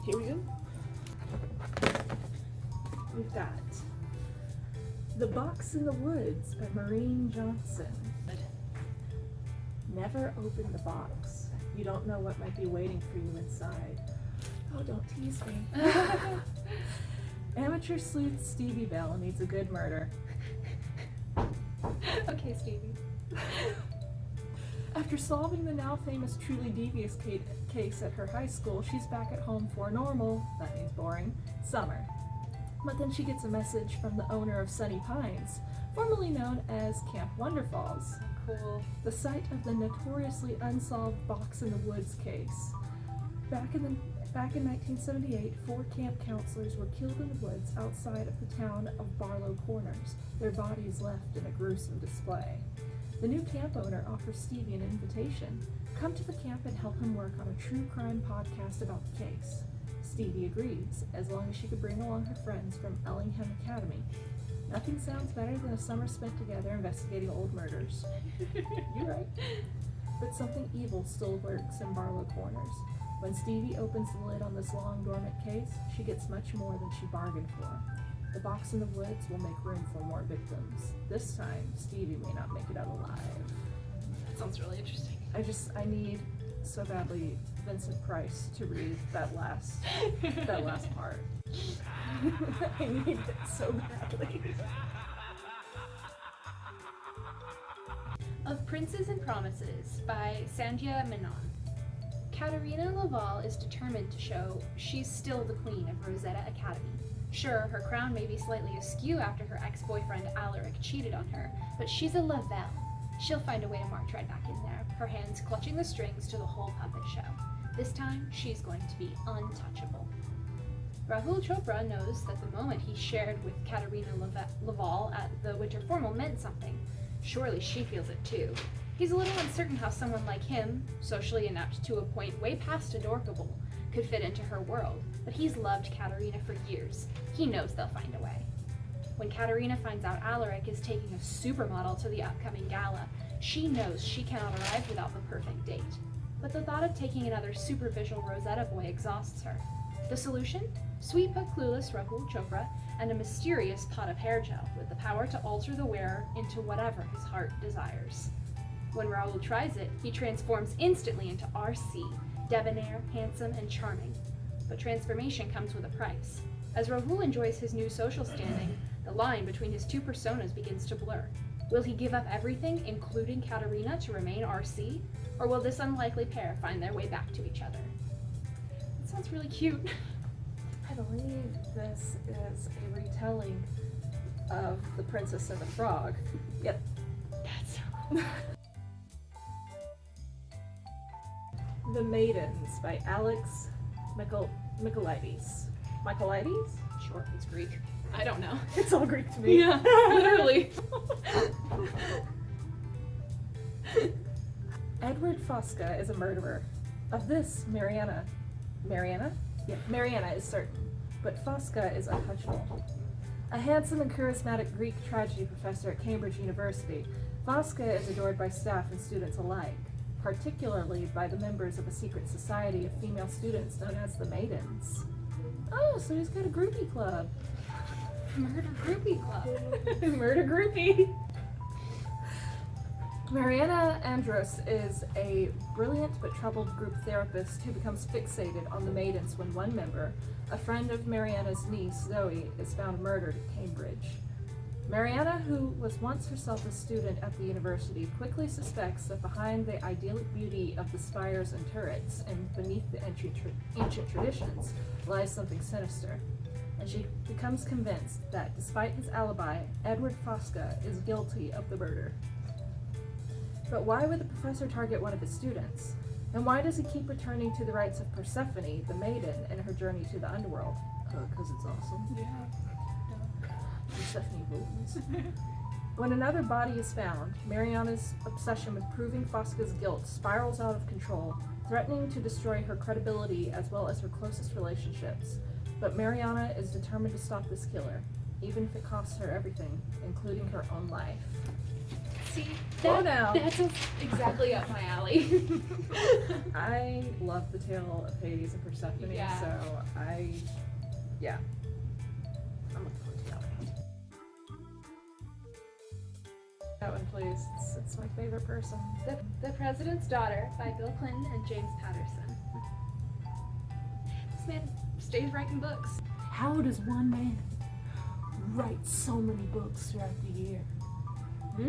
Here we go. We've got The Box in the Woods by Maureen Johnson. Never open the box. You don't know what might be waiting for you inside. Oh, don't tease me. Amateur sleuth Stevie Bell needs a good murder. Okay, Stevie. After solving the now famous Truly Devious case at her high school, she's back at home for a normal, that means boring, summer. But then she gets a message from the owner of Sunny Pines, formerly known as Camp Wonderfalls, Cool. the site of the notoriously unsolved Box in the Woods case. Back in 1978, 4 camp counselors were killed in the woods outside of the town of Barlow Corners, their bodies left in a gruesome display. The new camp owner offers Stevie an invitation. Come to the camp and help him work on a true crime podcast about the case. Stevie agrees, as long as she could bring along her friends from Ellingham Academy. Nothing sounds better than a summer spent together investigating old murders. You're right. But something evil still lurks in Barlow Corners. When Stevie opens the lid on this long dormant case, she gets much more than she bargained for. The Box in the Woods will make room for more victims. This time, Stevie may not make it out alive. That sounds really interesting. I need so badly Vincent Price to read that last part. I need it so badly. Of Princes and Promises by Sandhya Menon. Katerina Laval is determined to show she's still the queen of Rosetta Academy. Sure, her crown may be slightly askew after her ex-boyfriend Alaric cheated on her, but she's a Lavelle. She'll find a way to march right back in there, her hands clutching the strings to the whole puppet show. This time, she's going to be untouchable. Rahul Chopra knows that the moment he shared with Katerina Laval at the winter formal meant something. Surely she feels it too. He's a little uncertain how someone like him, socially inept to a point way past adorkable, could fit into her world, but he's loved Katerina for years. He knows they'll find a way. When Katerina finds out Alaric is taking a supermodel to the upcoming gala, she knows she cannot arrive without the perfect date. But the thought of taking another superficial Rosetta boy exhausts her. The solution? Sweet but clueless Rahul Chopra and a mysterious pot of hair gel with the power to alter the wearer into whatever his heart desires. When Rahul tries it, he transforms instantly into RC, debonair, handsome, and charming. But transformation comes with a price. As Rahul enjoys his new social standing, the line between his two personas begins to blur. Will he give up everything, including Katerina, to remain RC? Or will this unlikely pair find their way back to each other? That sounds really cute. I believe this is a retelling of The Princess and the Frog. Yep. That's so cool. The Maidens by Alex Michaelides. Michaelides? Sure, it's Greek. I don't know. It's all Greek to me. Yeah, literally. Edward Fosca is a murderer. Of this, Mariana is certain, but Fosca is untouchable. A handsome and charismatic Greek tragedy professor at Cambridge University, Fosca is adored by staff and students alike, particularly by the members of a secret society of female students known as the Maidens. Oh, so he's got a groupie club. Murder groupie club. Murder groupie. Mariana Andros is a brilliant but troubled group therapist who becomes fixated on the Maidens when one member, a friend of Mariana's niece, Zoe, is found murdered at Cambridge. Mariana, who was once herself a student at the university, quickly suspects that behind the idyllic beauty of the spires and turrets and beneath the ancient traditions lies something sinister. And she becomes convinced that, despite his alibi, Edward Fosca is guilty of the murder. But why would the professor target one of his students? And why does he keep returning to the rites of Persephone, the maiden, in her journey to the underworld? Because it's awesome. Yeah. Persephone rules. When another body is found, Mariana's obsession with proving Fosca's guilt spirals out of control, threatening to destroy her credibility as well as her closest relationships. But Mariana is determined to stop this killer, even if it costs her everything, including her own life. See, That's exactly up my alley. I love the tale of Hades and Persephone, Yeah. so Yeah. I'm looking forward to that one. That one, please. It's my favorite person. The President's Daughter by Bill Clinton and James Patterson. This man stays writing books. How does one man write so many books throughout the year? I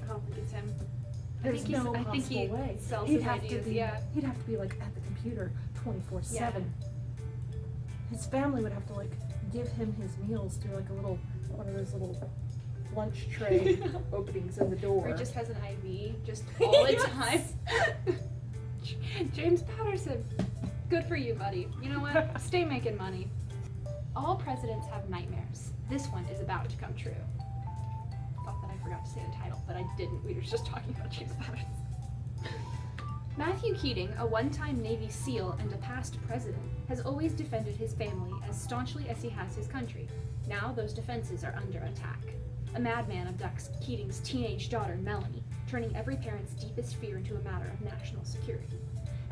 don't think it's him. There's no I think he possible way. sells He'd his have ideas, to be. yeah. He'd have to be like at the computer 24/7. His family would have to like give him his meals through like one of those little lunch tray openings in the door. Or he just has an IV just all the time. James Patterson, good for you, buddy. You know what? Stay making money. All presidents have nightmares. This one is about to come true. Thought that I forgot to say the title, but I didn't. We were just talking about James Patterson. Matthew Keating, a one-time Navy SEAL and a past president, has always defended his family as staunchly as he has his country. Now those defenses are under attack. A madman abducts Keating's teenage daughter, Melanie, turning every parent's deepest fear into a matter of national security.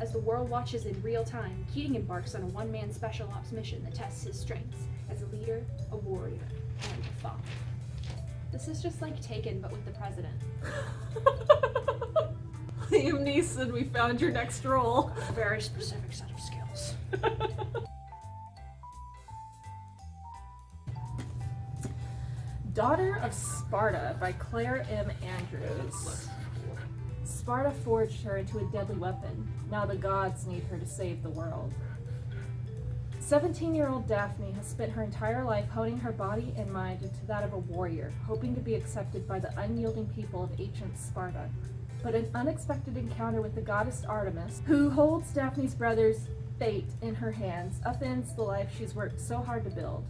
As the world watches in real time, Keating embarks on a one-man special ops mission that tests his strengths as a leader, a warrior, and a father. This is just like Taken, but with the president. Liam Neeson, we found your next role. A very specific set of skills. Daughter of Sparta by Claire M. Andrews. Sparta forged her into a deadly weapon. Now the gods need her to save the world. 17-year-old Daphne has spent her entire life honing her body and mind into that of a warrior, hoping to be accepted by the unyielding people of ancient Sparta. But an unexpected encounter with the goddess Artemis, who holds Daphne's brother's fate in her hands, upends the life she's worked so hard to build.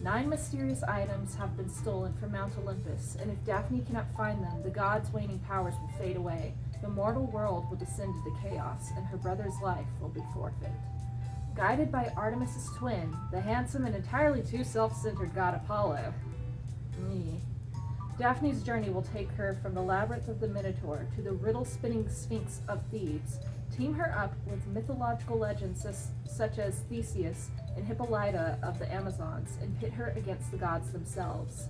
9 mysterious items have been stolen from Mount Olympus, and if Daphne cannot find them, the gods' waning powers will fade away. The mortal world will descend into chaos, and her brother's life will be forfeit. Guided by Artemis's twin, the handsome and entirely too self-centered god Apollo, Daphne's journey will take her from the labyrinth of the Minotaur to the riddle-spinning Sphinx of Thebes, team her up with mythological legends such as Theseus and Hippolyta of the Amazons, and pit her against the gods themselves.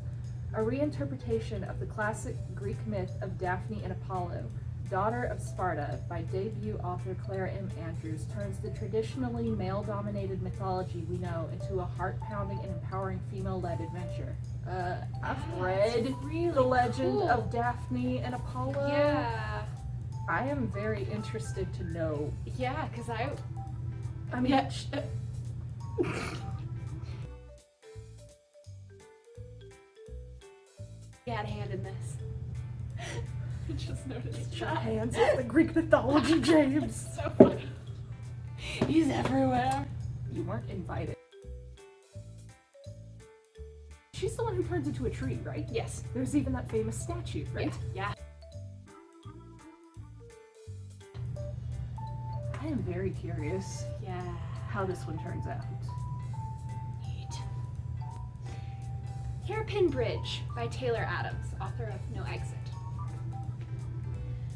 A reinterpretation of the classic Greek myth of Daphne and Apollo, Daughter of Sparta, by debut author Claire M. Andrews, turns the traditionally male-dominated mythology we know into a heart-pounding and empowering female-led adventure. I've read really The Legend cool. of Daphne and Apollo. Yeah. I am very interested to know. Yeah, because I mean, Yeah. He had a hand in this. I just noticed Get your that. hands off the Greek mythology, James. So funny. He's everywhere. You weren't invited. She's the one who turns into a tree, right? Yes. There's even that famous statue, right? Yeah. I am very curious Yeah. how this one turns out. Neat. Hairpin Bridge by Taylor Adams, author of No Exit.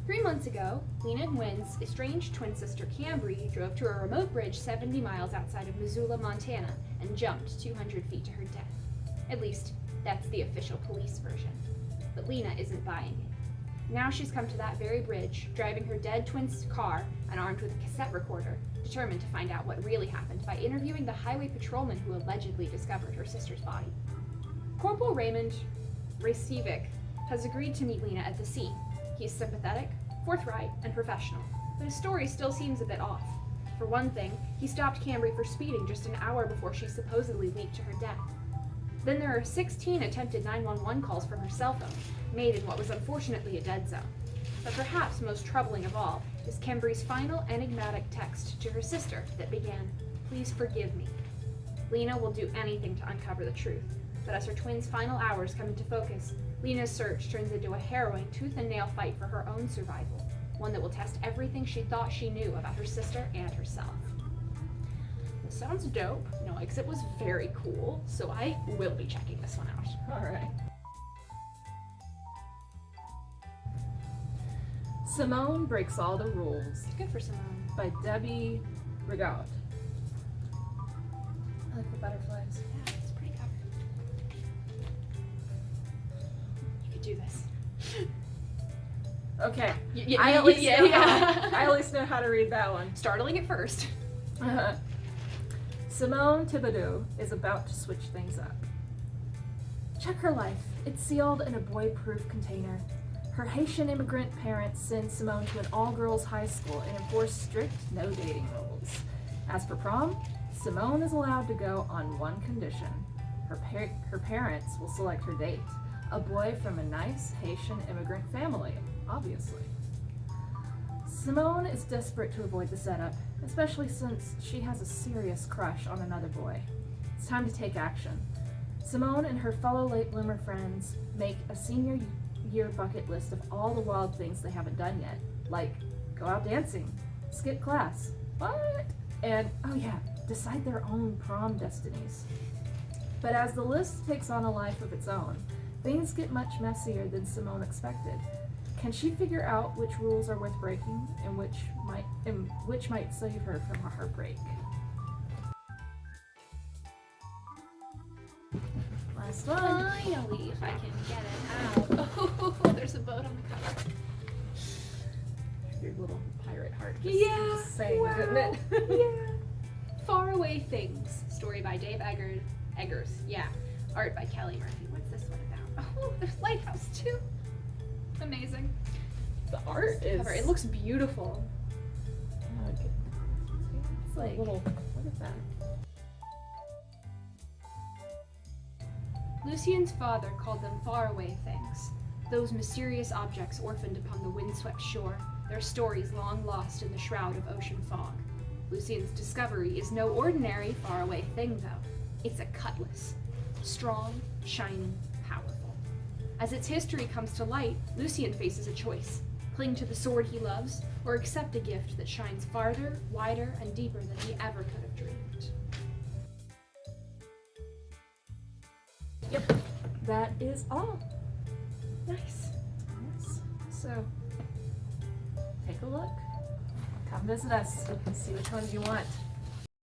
3 months ago, Lena Nguyen's estranged twin sister Cambry drove to a remote bridge 70 miles outside of Missoula, Montana, and jumped 200 feet to her death. At least, that's the official police version. But Lena isn't buying it. Now she's come to that very bridge, driving her dead twin's car and armed with a cassette recorder, determined to find out what really happened by interviewing the highway patrolman who allegedly discovered her sister's body. Corporal Raymond Racevic has agreed to meet Lena at the scene. He's sympathetic, forthright, and professional, but his story still seems a bit off. For one thing, he stopped Cambry for speeding just an hour before she supposedly leaked to her death. Then there are 16 attempted 911 calls from her cell phone, made in what was unfortunately a dead zone. But perhaps most troubling of all is Cambry's final enigmatic text to her sister that began, "Please forgive me." Lena will do anything to uncover the truth, but as her twin's final hours come into focus, Lena's search turns into a harrowing tooth-and-nail fight for her own survival, one that will test everything she thought she knew about her sister and herself. This sounds dope. No Exit was very cool, so I will be checking this one out. Alright. Simone Breaks All the Rules Good for Simone. by Debbie Rigaud. I like the butterflies. Yeah, it's pretty cover. You could do this. Okay. I at least I at least know how to read that one. Startling at first. Simone Thibodeau is about to switch things up. Check her life. It's sealed in a boy-proof container. Her Haitian immigrant parents send Simone to an all-girls high school and enforce strict no-dating rules. As for prom, Simone is allowed to go on one condition. Her parents will select her date, a boy from a nice Haitian immigrant family, obviously. Simone is desperate to avoid the setup, especially since she has a serious crush on another boy. It's time to take action. Simone and her fellow late bloomer friends make a senior year bucket list of all the wild things they haven't done yet, like go out dancing, skip class, what? And, oh yeah, decide their own prom destinies. But as the list takes on a life of its own, things get much messier than Simone expected. Can she figure out which rules are worth breaking and which might save her from a heartbreak? Last one. Finally, if I can get it out. Oh, there's a boat on the cover. Your little pirate heart. Just saying, wow. didn't it? Yeah. Faraway Things. Story by Dave Eggers. Yeah. Art by Kelly Murphy. What's this one about? Oh, there's Lighthouse too. Amazing. The art is. It looks beautiful. It's like little. Look at that. Lucien's father called them faraway things, those mysterious objects orphaned upon the windswept shore, their stories long lost in the shroud of ocean fog. Lucien's discovery is no ordinary faraway thing, though. It's a cutlass. Strong, shining, powerful. As its history comes to light, Lucien faces a choice. Cling to the sword he loves, or accept a gift that shines farther, wider, and deeper than he ever could have dreamed. Yep, that is all. Nice. Yes. So, take a look. Come visit us and see which ones you want.